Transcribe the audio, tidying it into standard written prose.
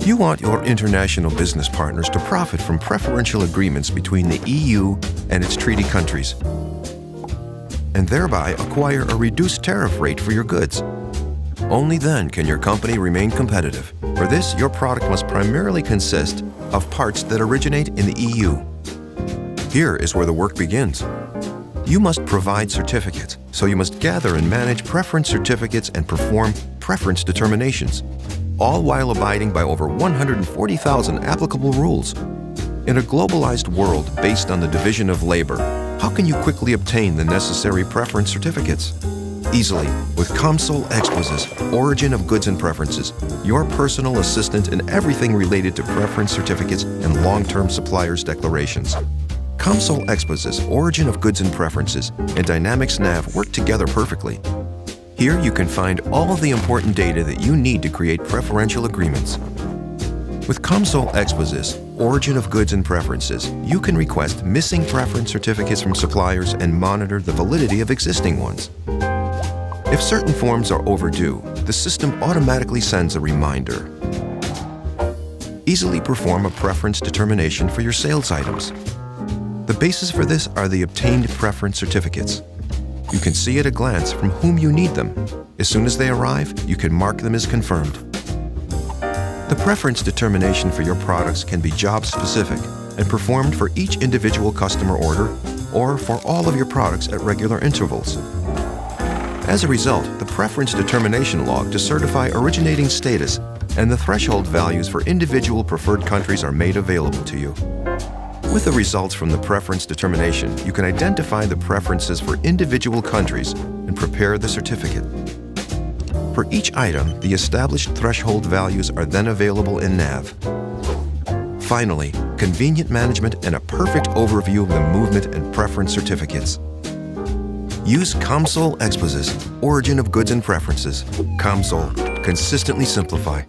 You want your international business partners to profit from preferential agreements between the EU and its treaty countries, and thereby acquire a reduced tariff rate for your goods. Only then can your company remain competitive. For this, your product must primarily consist of parts that originate in the EU. Here is where the work begins. You must provide certificates, so you must gather and manage preference certificates and perform preference determinations, all while abiding by over 140,000 applicable rules. In a globalized world based on the division of labor, how can you quickly obtain the necessary preference certificates? Easily, with Comsol Exposys, Origin of Goods and Preferences, your personal assistant in everything related to preference certificates and long-term suppliers' declarations. Comsol Exposys, Origin of Goods and Preferences, and Dynamics NAV work together perfectly. Here you can find all of the important data that you need to create preferential agreements. With Comsol Exposys, Origin of Goods and Preferences, you can request missing preference certificates from suppliers and monitor the validity of existing ones. If certain forms are overdue, the system automatically sends a reminder. Easily perform a preference determination for your sales items. The basis for this are the obtained preference certificates. You can see at a glance from whom you need them. As soon as they arrive, you can mark them as confirmed. The preference determination for your products can be job-specific and performed for each individual customer order or for all of your products at regular intervals. As a result, the preference determination log to certify originating status and the threshold values for individual preferred countries are made available to you. With the results from the preference determination, you can identify the preferences for individual countries and prepare the certificate. For each item, the established threshold values are then available in NAV. Finally, convenient management and a perfect overview of the movement and preference certificates. Use Comsol Exposys, Origin of Goods and Preferences. Comsol, consistently simplify.